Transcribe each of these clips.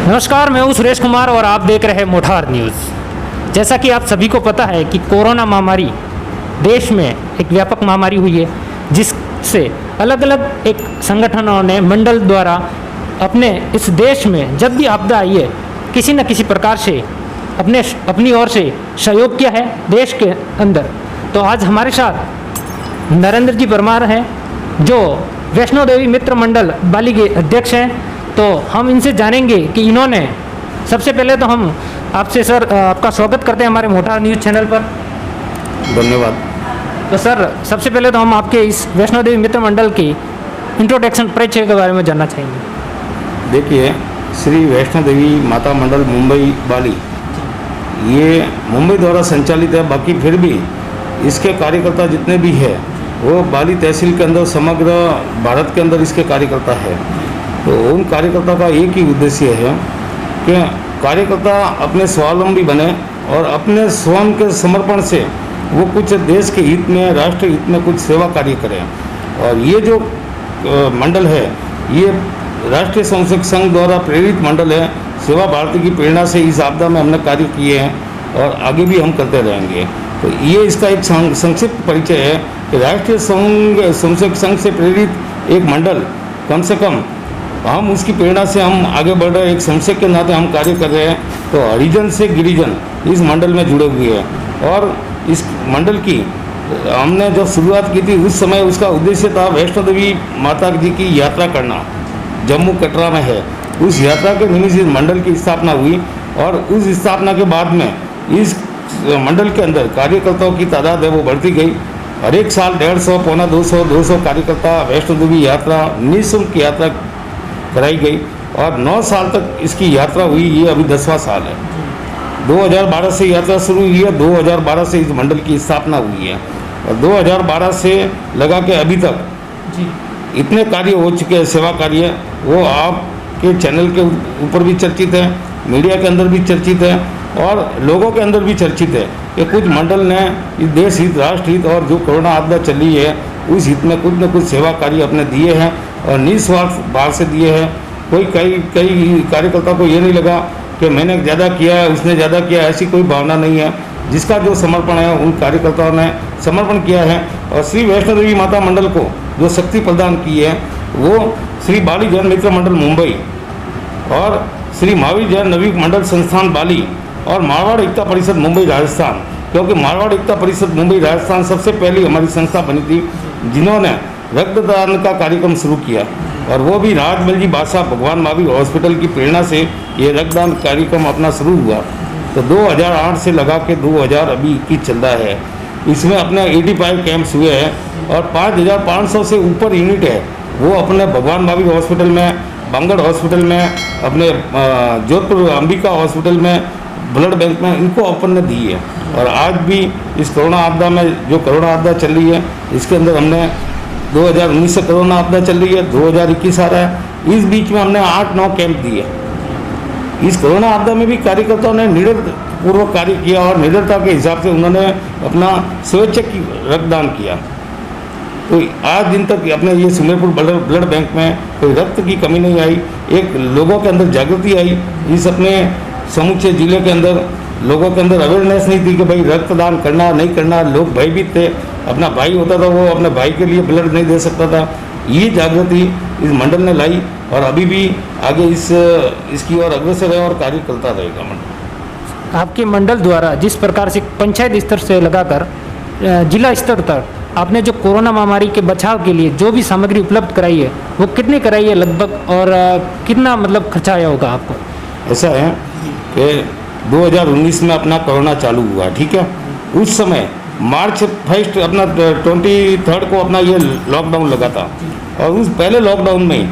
नमस्कार, मैं हूं सुरेश कुमार और आप देख रहे हैं मोठार न्यूज़। जैसा कि आप सभी को पता है कि कोरोना महामारी देश में एक व्यापक महामारी हुई है, जिससे अलग अलग एक संगठनों ने मंडल द्वारा अपने इस देश में जब भी आपदा आई है किसी न किसी प्रकार से अपनी ओर से सहयोग किया है देश के अंदर। तो आज हमारे साथ नरेंद्र जी परमार हैं, जो वैष्णो देवी मित्र मंडल बाली के अध्यक्ष हैं। तो हम इनसे जानेंगे कि इन्होंने, सबसे पहले तो हम आपसे सर आपका स्वागत करते हैं हमारे मोठार न्यूज़ चैनल पर। धन्यवाद। तो सर, सबसे पहले तो हम आपके इस वैष्णो देवी मित्र मंडल की इंट्रोडक्शन परिचय के बारे में जानना चाहेंगे। देखिए, श्री वैष्णो देवी माता मंडल मुंबई बाली ये मुंबई द्वारा संचालित है। बाकी फिर भी इसके कार्यकर्ता जितने भी हैं वो बाली तहसील के अंदर समग्र भारत के अंदर इसके कार्यकर्ता है। तो उन कार्यकर्ता का एक ही उद्देश्य है कि कार्यकर्ता अपने स्वावलंबी बने और अपने स्वयं के समर्पण से वो कुछ देश के हित में, राष्ट्र हित में कुछ सेवा कार्य करें। और ये जो मंडल है ये राष्ट्रीय स्वयंसेवक संघ द्वारा प्रेरित मंडल है। सेवा भारती की प्रेरणा से इस आपदा में हमने कार्य किए हैं और आगे भी हम करते रहेंगे। तो ये इसका एक संक्षिप्त परिचय है कि राष्ट्रीय स्वयंसेवक संघ से प्रेरित एक मंडल, कम से कम हम उसकी प्रेरणा से हम आगे बढ़ रहे, एक स्वयंसेवक के नाते हम कार्य कर रहे हैं। तो हरिजन से गिरिजन इस मंडल में जुड़े हुए हैं। और इस मंडल की हमने जब शुरुआत की थी उस समय उसका उद्देश्य था वैष्णो देवी माता जी की यात्रा करना, जम्मू कटरा में है। उस यात्रा के निमित्त इस मंडल की स्थापना हुई और उस स्थापना के बाद में इस मंडल के अंदर कार्यकर्ताओं की तादाद है वो बढ़ती गई। हर एक साल 150, पौना 200 कार्यकर्ता वैष्णो देवी यात्रा, निःशुल्क यात्रा कराई गई और 9 साल तक इसकी यात्रा हुई। ये अभी 10वां साल है। 2012 से यात्रा शुरू हुई है, 2012 से इस मंडल की स्थापना हुई है और 2012 से लगा के अभी तक जी इतने कार्य हो चुके हैं, सेवा कार्य, वो आपके चैनल के ऊपर भी चर्चित है, मीडिया के अंदर भी चर्चित है और लोगों के अंदर भी चर्चित है कि कुछ मंडल ने इस देश हित, राष्ट्र हित और जो कोरोना आपदा चली है उस हित में कुछ न कुछ सेवा कार्य अपने दिए हैं और निस्वार्थ भाव से दिए हैं। कई कार्यकर्ता को ये नहीं लगा कि मैंने ज़्यादा किया है, उसने ज़्यादा किया है, ऐसी कोई भावना नहीं है। जिसका जो समर्पण है उन कार्यकर्ताओं ने समर्पण किया है और श्री वैष्णो देवी माता मंडल को जो शक्ति प्रदान की है वो श्री बाली जैन मित्र मंडल मुंबई और श्री महावीर जैन नवीन मंडल संस्थान बाली और मारवाड़ एकता परिषद मुंबई राजस्थान, क्योंकि मारवाड़ एकता परिषद मुंबई राजस्थान सबसे पहली हमारी संस्था बनी थी जिन्होंने रक्तदान का कार्यक्रम शुरू किया और वो भी राजमल जी बादशाह भगवान महावीर हॉस्पिटल की प्रेरणा से ये रक्तदान कार्यक्रम अपना शुरू हुआ। तो 2008 से लगा के 2000 अभी 21 चल रहा है। इसमें अपने 85 कैंप्स हुए हैं और 5500 से ऊपर यूनिट है वो अपने भगवान महावीर हॉस्पिटल में, बांगड़ हॉस्पिटल में, अपने जोधपुर अंबिका हॉस्पिटल में, ब्लड बैंक में इनको अपन ने दी है। और आज भी इस कोरोना आपदा में, जो कोरोना आपदा चल रही है इसके अंदर हमने 2019 से कोरोना आपदा चल रही है, 2021 आ रहा है, इस बीच में हमने 8-9 कैंप दिए। इस कोरोना आपदा में भी कार्यकर्ताओं ने निडर पूर्वक कार्य किया और निडरता के हिसाब से उन्होंने अपना स्वेच्छा की रक्तदान किया। तो आज दिन तक अपने ये सुमेरपुर ब्लड बैंक में कोई रक्त की कमी नहीं आई। एक लोगों के अंदर जागृति आई, इस अपने समूचे जिले के अंदर लोगों के अंदर अवेयरनेस नहीं थी कि भाई रक्तदान करना नहीं करना। लोग भयभीत थे, अपना भाई होता था वो अपने भाई के लिए ब्लड नहीं दे सकता था। ये जागृति इस मंडल ने लाई और अभी भी आगे इसकी ओर अग्रसर है और कार्य करता रहेगा मंडल। आपके मंडल द्वारा जिस प्रकार से पंचायत स्तर से लगाकर जिला स्तर तक आपने जो कोरोना महामारी के बचाव के लिए जो भी सामग्री उपलब्ध कराई है वो कितनी कराई है लगभग, और कितना मतलब खर्चा आया होगा आपको? ऐसा है कि 2019 में अपना कोरोना चालू हुआ, ठीक है। उस समय मार्च 1 अपना 23 को अपना ये लॉकडाउन लगा था और उस पहले लॉकडाउन में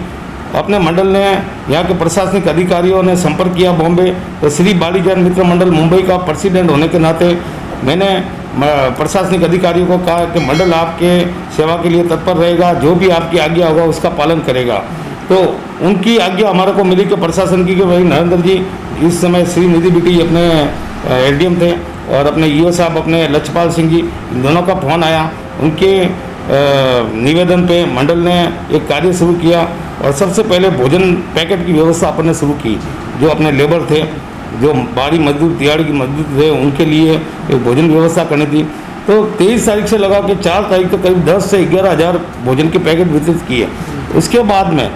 अपने मंडल ने, यहाँ के प्रशासनिक अधिकारियों ने संपर्क किया बॉम्बे। तो श्री बाली जैन मित्र मंडल मुंबई का प्रेसिडेंट होने के नाते मैंने प्रशासनिक अधिकारियों को कहा कि मंडल आपके सेवा के लिए तत्पर रहेगा, जो भी आपकी आज्ञा होगा उसका पालन करेगा। तो उनकी आज्ञा हमारे को मिली कि प्रशासन की कि भाई नरेंद्र जी, इस समय श्री निधि बिटी अपने एडीएम थे और अपने ईओ साहब अपने लक्ष्यपाल सिंह जी, इन दोनों का फोन आया। उनके निवेदन पे मंडल ने एक कार्य शुरू किया और सबसे पहले भोजन पैकेट की व्यवस्था अपन ने शुरू की, जो अपने लेबर थे, जो बाहरी मजदूर, दिहाड़ी की मजदूर थे, उनके लिए एक भोजन व्यवस्था करनी थी। तो 23 तारीख से लगा के 4 तारीख तक करीब 10 से 11 हज़ार भोजन के पैकेट वितरित किए। उसके बाद में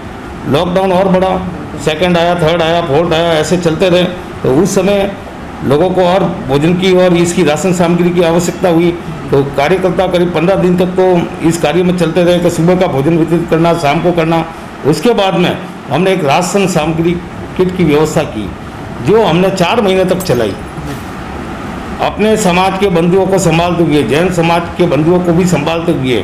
लॉकडाउन और बढ़ा, सेकंड आया, थर्ड आया, फोर्थ आया, ऐसे चलते रहे। तो उस समय लोगों को और भोजन की और इसकी राशन सामग्री की आवश्यकता हुई। तो कार्यकर्ता करीब 15 दिन तक तो इस कार्य में चलते रहे कि सुबह का भोजन वितरित करना, शाम को करना। उसके बाद में हमने एक राशन सामग्री किट की व्यवस्था की, जो हमने 4 महीने तक चलाई। अपने समाज के बंधुओं को संभालते हुए, जैन समाज के बंधुओं को भी संभालते हुए,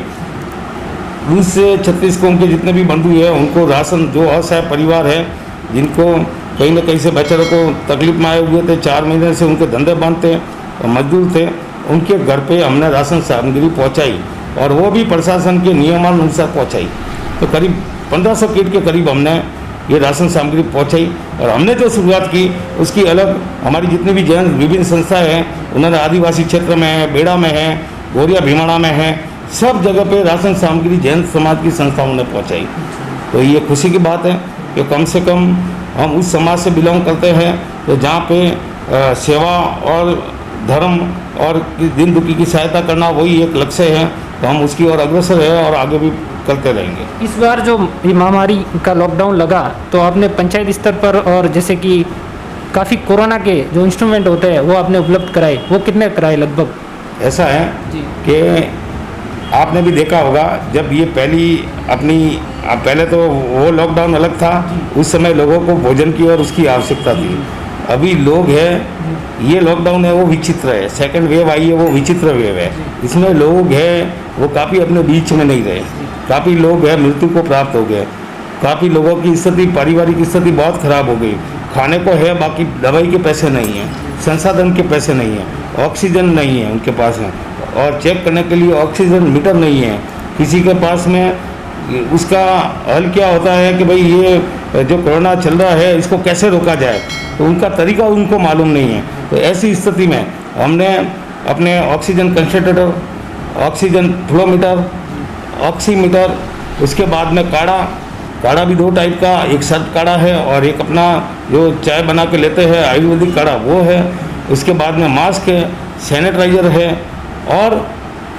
20 से 36 कौम के जितने भी बंधु हैं उनको राशन, जो असहाय परिवार है जिनको कहीं न कहीं से बेचारों को तकलीफ में आए हुए थे, 4 महीने से उनके धंधे बंद थे, मजदूर थे, उनके घर पे हमने राशन सामग्री पहुंचाई और वो भी प्रशासन के नियमानुसार पहुंचाई। तो करीब 1500 किट के करीब हमने ये राशन सामग्री पहुंचाई। और हमने जो शुरुआत की उसकी अलग, हमारी जितनी भी जैन विभिन्न संस्थाएं हैं, उन्होंने आदिवासी क्षेत्र में है, बेड़ा में है, गोरिया भीमाड़ा में है, सब जगह पे राशन सामग्री जैन समाज की संस्थाओं ने पहुंचाई। तो ये खुशी की बात है कि कम से कम हम उस समाज से बिलोंग करते हैं तो जहाँ पे सेवा और धर्म और दिन दुखी की सहायता करना वही एक लक्ष्य है। तो हम उसकी ओर अग्रसर है और आगे भी करते रहेंगे। इस बार जो ये महामारी का लॉकडाउन लगा तो आपने पंचायत स्तर पर और जैसे कि काफ़ी कोरोना के जो इंस्ट्रूमेंट होते हैं वो आपने उपलब्ध कराए, वो कितने कराए लगभग? ऐसा है जी कि आपने भी देखा होगा, जब ये पहले तो वो लॉकडाउन अलग था, उस समय लोगों को भोजन की और उसकी आवश्यकता थी। अभी लोग हैं, ये लॉकडाउन है वो विचित्र है, सेकंड वेव आई है वो विचित्र वेव है। इसमें लोग हैं वो काफ़ी अपने बीच में नहीं रहे, काफ़ी लोग हैं मृत्यु को प्राप्त हो गए, काफ़ी लोगों की स्थिति, पारिवारिक स्थिति बहुत ख़राब हो गई। खाने को है, बाकी दवाई के पैसे नहीं हैं, संसाधन के पैसे नहीं हैं, ऑक्सीजन नहीं है उनके पास में, और चेक करने के लिए ऑक्सीजन मीटर नहीं है किसी के पास में। उसका हल क्या होता है कि भाई ये जो कोरोना चल रहा है इसको कैसे रोका जाए, तो उनका तरीका उनको मालूम नहीं है। तो ऐसी स्थिति में हमने अपने oxygen concentrator, oxygen flowmeter, oximeter, उसके बाद में काढ़ा भी 2 टाइप का, एक सर्द काढ़ा है और एक अपना जो चाय बना के लेते हैं आयुर्वेदिक काढ़ा वो है। उसके बाद में मास्क है, सैनिटाइज़र है और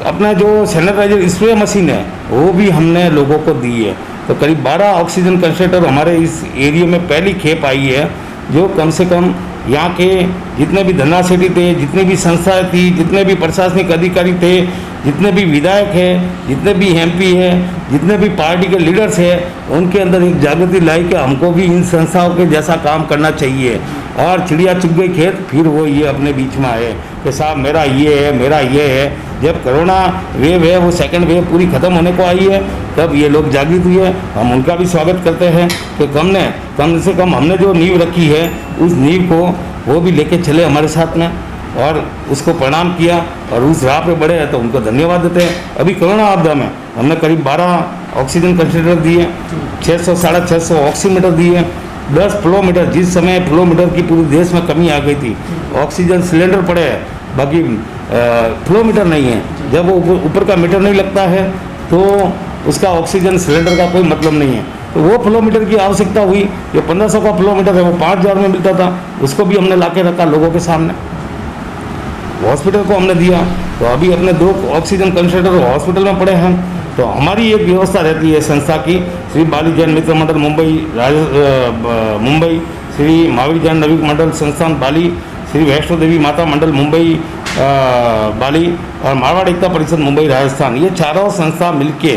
अपना जो सैनिटाइजर स्प्रे मशीन है वो भी हमने लोगों को दी है। तो करीब 12 ऑक्सीजन कंसंट्रेटर हमारे इस एरिया में पहली खेप आई है, जो कम से कम यहाँ के जितने भी धन्ना सेठी थे, जितनी भी संस्थाएं थी, जितने भी प्रशासनिक अधिकारी थे, जितने भी विधायक हैं, जितने भी एमपी हैं, जितने भी पार्टी के लीडर्स हैं, उनके अंदर एक जागृति लाई कि हमको भी इन संस्थाओं के जैसा काम करना चाहिए। और चिड़िया चुग गई खेत, फिर वो ये अपने बीच में आए कि साहब मेरा ये है, मेरा ये है। जब कोरोना वेव है वो सेकंड वेव पूरी ख़त्म होने को आई है, तब ये लोग जागृत हुए। हम उनका भी स्वागत करते हैं कि कम से कम हमने जो नींव रखी है उस नींव को वो भी लेके चले हमारे साथ में और उसको प्रणाम किया और उस राह पे बढ़े हैं, तो उनको धन्यवाद देते हैं। अभी कोरोना आपदा में हमने करीब 12 ऑक्सीजन कंसंट्रेटर दिए, 600 साढ़े 600 ऑक्सीमीटर दिए, 10 फ्लोमीटर, जिस समय फ्लोमीटर की पूरे देश में कमी आ गई थी, ऑक्सीजन सिलेंडर पड़े हैं, बाकी फ्लोमीटर नहीं है। जब वो ऊपर का मीटर नहीं लगता है तो उसका ऑक्सीजन सिलेंडर का कोई मतलब नहीं है। तो वो फ्लोमीटर की आवश्यकता हुई। ये 1500 का फ्लोमीटर है, वो 5000 में मिलता था, उसको भी हमने लाके रखा लोगों के सामने, हॉस्पिटल को हमने दिया। तो अभी अपने 2 ऑक्सीजन कंसंट्रेटर हॉस्पिटल में पड़े हैं। तो हमारी एक व्यवस्था रहती है संस्था की, श्री बाली जैन मित्र मंडल मुंबई, श्री महावीर जैन नवीक मंडल संस्थान बाली, श्री वैष्णो देवी माता मंडल मुंबई बाली और मारवाड़ एकता परिषद मुंबई राजस्थान, ये चारों संस्था मिलके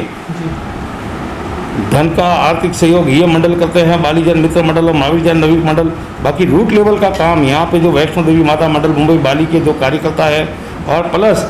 धन का आर्थिक सहयोग ये मंडल करते हैं, बाली जैन मित्र मंडल और महावीर जैन नवीक मंडल। बाकी रूट लेवल का काम यहाँ पे जो वैष्णो देवी माता मंडल मुंबई बाली के जो कार्यकर्ता है और प्लस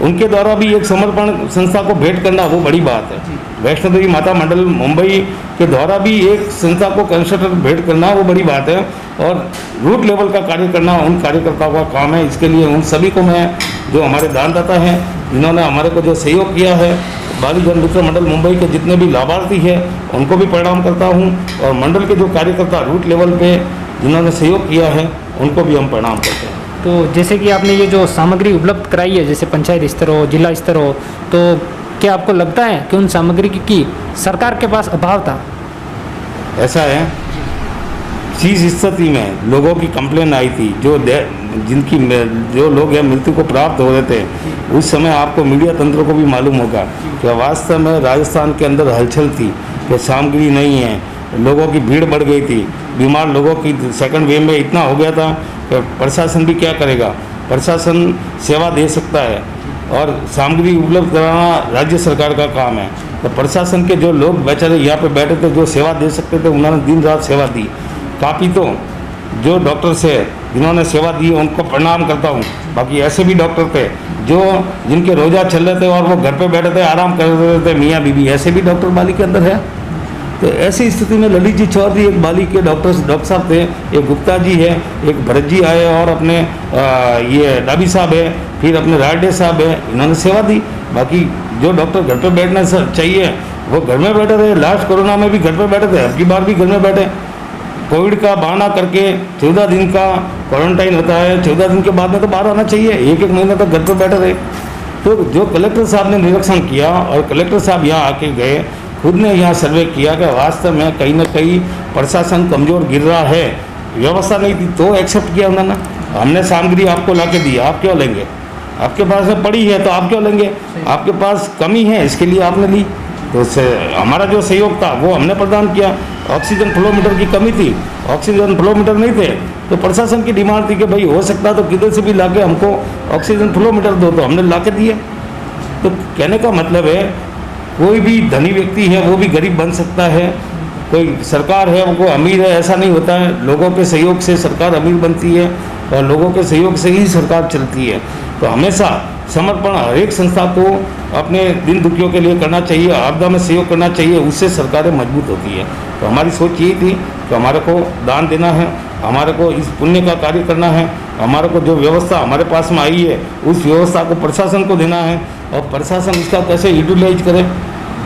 उनके द्वारा भी एक समर्पण संस्था को भेंट करना, वो बड़ी बात है। वैष्णो देवी माता मंडल मुंबई के द्वारा भी एक संस्था को कंसंट्रेटर भेंट करना, वो बड़ी बात है। और रूट लेवल का कार्य करना उन कार्यकर्ताओं का काम है। इसके लिए उन सभी को मैं, जो हमारे दानदाता हैं, जिन्होंने हमारे को जो सहयोग किया है, बाली जन मित्र मंडल मुंबई के जितने भी लाभार्थी हैं उनको भी प्रणाम करता हूँ, और मंडल के जो कार्यकर्ता रूट लेवल पे जिन्होंने सहयोग किया है उनको भी हम प्रणाम करते हैं। तो जैसे कि आपने ये जो सामग्री उपलब्ध कराई है, जैसे पंचायत स्तर हो, जिला स्तर हो, तो क्या आपको लगता है कि उन सामग्री की सरकार के पास अभाव था? ऐसा है जिस स्थिति में लोगों की कंप्लेन आई थी, जो लोग हैं मृत्यु को प्राप्त हो रहे थे, उस समय आपको मीडिया तंत्र को भी मालूम होगा कि वास्तव में राजस्थान के अंदर हलचल थी कि सामग्री नहीं है, लोगों की भीड़ बढ़ गई थी, बीमार लोगों की सेकंड वेव में इतना हो गया था कि प्रशासन भी क्या करेगा। प्रशासन सेवा दे सकता है और सामग्री उपलब्ध कराना राज्य सरकार का काम है। तो प्रशासन के जो लोग बेचारे यहाँ पे बैठे थे, जो सेवा दे सकते थे, उन्होंने दिन रात सेवा दी। काफ़ी तो जो डॉक्टर्स है जिन्होंने सेवा दी उनको प्रणाम करता हूँ। बाकी ऐसे भी डॉक्टर थे जिनके रोजा चल रहे थे और वो घर पे बैठे थे, आराम कर रहे थे, मियाँ बीबी, ऐसे भी डॉक्टर बाली के अंदर है। तो ऐसी स्थिति में ललित जी चौधरी एक बाली के डॉक्टर साहब थे, एक गुप्ता जी है, एक भरत जी आए और अपने ये डाबी साहब है, फिर अपने राडे साहब है, इन्होंने सेवा दी। बाकी जो डॉक्टर घर पे बैठना चाहिए वो घर में बैठे रहे। लास्ट कोरोना में भी घर पे बैठे थे, अब की बार भी घर में बैठे। कोविड का बहाना करके 14 दिन का क्वारंटाइन होता है, 14 दिन के बाद में तो बाहर आना चाहिए, एक महीने तक घर पे बैठे रहे। तो जो कलेक्टर साहब ने निरीक्षण किया और कलेक्टर साहब यहाँ आके गए, खुद ने यहाँ सर्वे किया कि वास्तव में कहीं ना कहीं प्रशासन कमज़ोर गिर रहा है, व्यवस्था नहीं थी, तो एक्सेप्ट किया उन्होंने। हमने सामग्री आपको ला के दी, आप क्यों लेंगे? आपके पास में पड़ी है तो आप क्यों लेंगे? आपके पास कमी है इसके लिए आपने ली। तो हमारा जो सहयोग था वो हमने प्रदान किया। ऑक्सीजन फ्लोमीटर की कमी थी, ऑक्सीजन फ्लोमीटर नहीं थे, तो प्रशासन की डिमांड थी कि भाई हो सकता तो किधर से भी लाके हमको ऑक्सीजन फ्लोमीटर दो, तो हमने ला के दिए। तो कहने का मतलब है कोई भी धनी व्यक्ति है वो भी गरीब बन सकता है, कोई सरकार है वो अमीर है ऐसा नहीं होता है। लोगों के सहयोग से सरकार अमीर बनती है और लोगों के सहयोग से ही सरकार चलती है। तो हमेशा समर्पण हर एक संस्था को अपने दिन दुखियों के लिए करना चाहिए, आपदा में सहयोग करना चाहिए, उससे सरकारें मजबूत होती है। तो हमारी सोच यही थी कि हमारे को दान देना है, हमारे को इस पुण्य का कार्य करना है, हमारे को जो व्यवस्था हमारे पास में आई है उस व्यवस्था को प्रशासन को देना है, और प्रशासन इसका कैसे यूटिलाइज करे,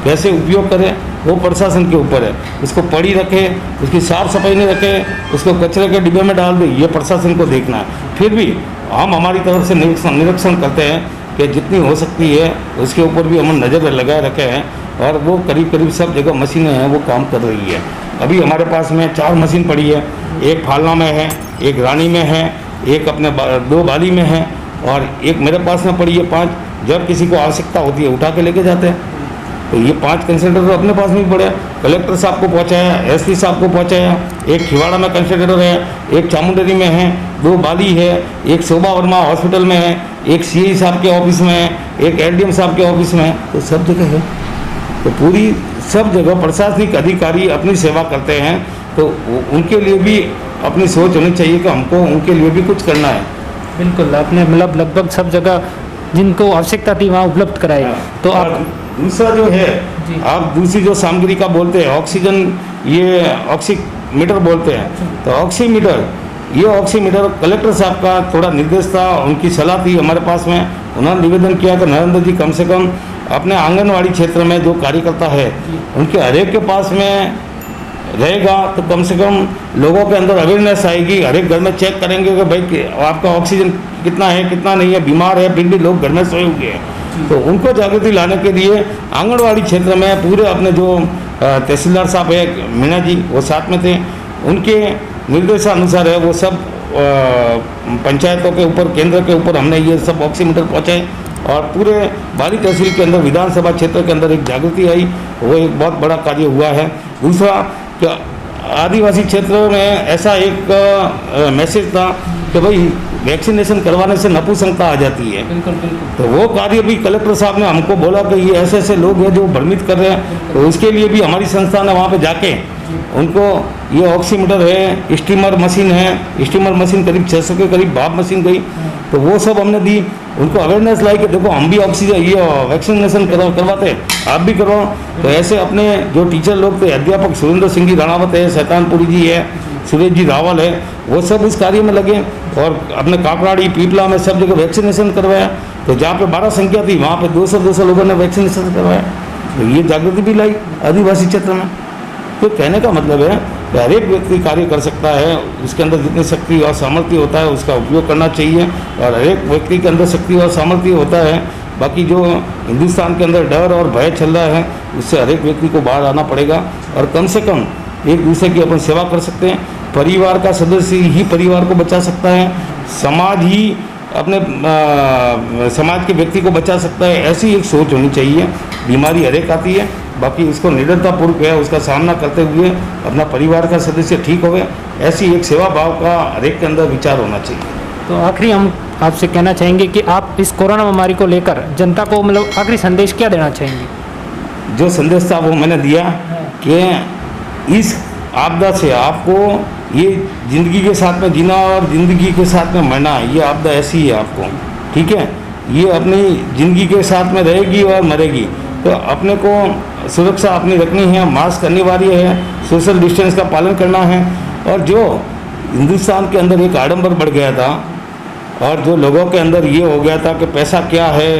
कैसे उपयोग करे, वो प्रशासन के ऊपर है। उसको पड़ी रखे, उसकी साफ सफाई नहीं रखे, उसको कचरे के डिब्बे में डाल दे, ये प्रशासन को देखना है। फिर भी हम हमारी तरफ से निरीक्षण करते हैं कि जितनी हो सकती है उसके ऊपर भी हम नज़र लगाए रखे हैं, और वो करीब करीब सब जगह मशीनें हैं वो काम कर रही है। अभी हमारे पास में 4 मशीन पड़ी है, एक फालना में है, एक रानी में है, एक अपने 2 बाली में है, और एक मेरे पास में पड़ी है 5। जब किसी को आवश्यकता होती है उठा के लेके जाते हैं। तो ये 5 कंसंट्रेटर अपने पास में भी पड़े, कलेक्टर साहब को पहुंचाया, एसपी साहब को पहुंचाया। एक खिवाड़ा में कंसंट्रेटर है, एक चामुंडेरी में है, 2 बाली है, एक शोभा वर्मा हॉस्पिटल में है, एक सीआई साहब के ऑफिस में है, एक एलडीएम साहब के ऑफिस में है। तो सब जगह है। तो पूरी सब जगह प्रशासनिक अधिकारी अपनी सेवा करते हैं, तो उनके लिए भी अपनी सोच होनी चाहिए कि हमको उनके लिए भी कुछ करना है। बिल्कुल, आपने मतलब लगभग सब जगह जिनको आवश्यकता थी वहाँ उपलब्ध कराई। तो आप दूसरा जो है, आप दूसरी जो सामग्री का बोलते हैं ऑक्सीजन, ये ऑक्सीमीटर बोलते हैं, तो ऑक्सीमीटर, ये ऑक्सीमीटर कलेक्टर साहब का थोड़ा निर्देश था, उनकी सलाह थी हमारे पास में। उन्होंने निवेदन किया कि नरेंद्र जी कम से कम अपने आंगनवाड़ी क्षेत्र में जो कार्यकर्ता है उनके हर एक के पास में रहेगा, तो कम से कम लोगों के अंदर अवेयरनेस आएगी। हर एक घर में चेक करेंगे कि भाई आपका ऑक्सीजन कितना है कितना नहीं है, बीमार है फिर भी लोग घर में सोए हुए हैं। तो उनको जागृति लाने के लिए आंगनवाड़ी क्षेत्र में पूरे अपने जो तहसीलदार साहब है मीना जी, वो साथ में थे, उनके निर्देशानुसार है वो सब पंचायतों के ऊपर, केंद्र के ऊपर हमने ये सब ऑक्सीमीटर पहुँचाए, और पूरे बाली तहसील के अंदर विधानसभा क्षेत्र के अंदर एक जागृति आई, वो एक बहुत बड़ा कार्य हुआ है। दूसरा कि आदिवासी क्षेत्र में ऐसा एक मैसेज था कि भाई वैक्सीनेशन करवाने से नपुंसकता आ जाती है। बिल्कुल बिल्कुल। तो वो कार्य भी कलेक्टर साहब ने हमको बोला कि ये ऐसे ऐसे लोग हैं जो भ्रमित कर रहे हैं, तो उसके लिए भी हमारी संस्था ने वहाँ पे जाके उनको ये ऑक्सीमीटर है, स्टीमर मशीन है, स्टीमर मशीन करीब 600 के करीब भाप मशीन गई, तो वो सब हमने दी। उनको अवेयरनेस लाई कि देखो हम भी ऑक्सीजन ये वैक्सीनेशन करवाते हैं, आप भी करवाओ। तो ऐसे अपने जो टीचर लोग थे, अध्यापक सुरेंद्र सिंह जी राणावत है, शैतानपुरी जी है, सुरेश जी रावल है, वो सब इस कार्य में लगे, और अपने काकराड़ी पीपला में सब जगह वैक्सीनेशन करवाया। तो जहाँ पे 12 संख्या थी वहाँ पे 200 लोगों ने वैक्सीनेशन करवाया। तो ये जागृति भी लाई आदिवासी क्षेत्र में। तो कहने का मतलब है कि हर एक व्यक्ति कार्य कर सकता है, उसके अंदर जितनी शक्ति और सामर्थ्य होता है उसका उपयोग करना चाहिए, और हर एक व्यक्ति के अंदर शक्ति और सामर्थ्य होता है। बाकी जो हिंदुस्तान के अंदर डर और भय चल रहा है, उससे हर एक व्यक्ति को बाहर आना पड़ेगा, और कम से कम एक दूसरे की अपन सेवा कर सकते हैं। परिवार का सदस्य ही परिवार को बचा सकता है, समाज ही अपने समाज के व्यक्ति को बचा सकता है। ऐसी एक सोच होनी चाहिए। बीमारी हर एक आती है, बाकी इसको निडरतापूर्वक है उसका सामना करते हुए अपना परिवार का सदस्य ठीक होवे, ऐसी एक सेवा भाव का हर एक के अंदर विचार होना चाहिए। तो आखिरी हम आपसे कहना चाहेंगे कि आप इस कोरोना महामारी को लेकर जनता को मतलब आखिरी संदेश क्या देना चाहेंगे? जो संदेश था वो मैंने दिया कि इस आपदा से आपको ये ज़िंदगी के साथ में जीना और ज़िंदगी के साथ में मरना, ये आपदा ऐसी है आपको, ठीक है, ये अपनी ज़िंदगी के साथ में रहेगी और मरेगी। तो अपने को सुरक्षा अपनी रखनी है, मास्क अनिवार्य है, सोशल डिस्टेंस का पालन करना है। और जो हिंदुस्तान के अंदर एक आडंबर बढ़ गया था और जो लोगों के अंदर ये हो गया था कि पैसा क्या है,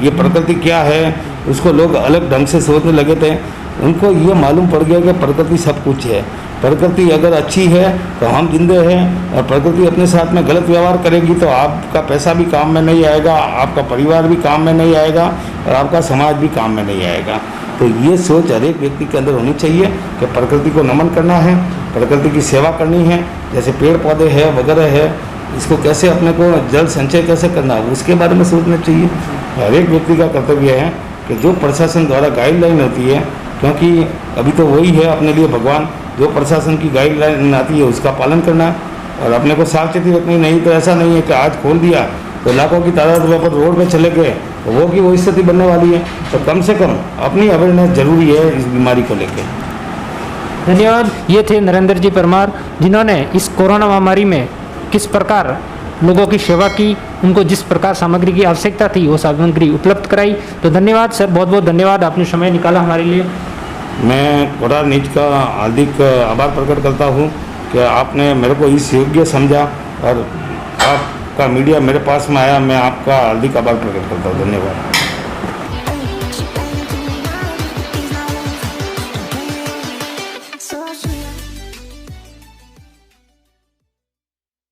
ये प्रकृति क्या है, उसको लोग अलग ढंग से सोचने लगे थे। उनको ये मालूम पड़ गया कि प्रकृति सब कुछ है। प्रकृति अगर अच्छी है तो हम जिंदे हैं, और प्रकृति अपने साथ में गलत व्यवहार करेगी तो आपका पैसा भी काम में नहीं आएगा, आपका परिवार भी काम में नहीं आएगा और आपका समाज भी काम में नहीं आएगा। तो ये सोच हर एक व्यक्ति के अंदर होनी चाहिए कि प्रकृति को नमन करना है, प्रकृति की सेवा करनी है। जैसे पेड़ पौधे है वगैरह है, इसको कैसे अपने को जल संचय कैसे करना है उसके बारे में सोचना चाहिए। हर एक व्यक्ति का कर्तव्य है कि जो प्रशासन द्वारा गाइडलाइन होती है, क्योंकि अभी तो वही है अपने लिए भगवान, जो प्रशासन की गाइडलाइन आती है उसका पालन करना है और अपने को सावचेती रखनी। नहीं तो ऐसा नहीं है कि आज खोल दिया तो लाखों की तादाद में पर रोड पे चले गए तो वो की वो स्थिति बनने वाली है। तो कम से कम अपनी अवेयरनेस जरूरी है इस बीमारी को लेकर। धन्यवाद। ये थे नरेंद्र जी परमार, जिन्होंने इस कोरोना महामारी में किस प्रकार लोगों की सेवा की, उनको जिस प्रकार सामग्री की आवश्यकता थी वो सामग्री उपलब्ध कराई। तो धन्यवाद सर, बहुत बहुत धन्यवाद, आपने समय निकाला हमारे लिए। मैं कोठार न्यूज का हार्दिक आभार प्रकट करता हूँ कि आपने मेरे को इस योग्य समझा और आपका मीडिया मेरे पास में आया। मैं आपका हार्दिक आभार प्रकट करता हूँ। धन्यवाद।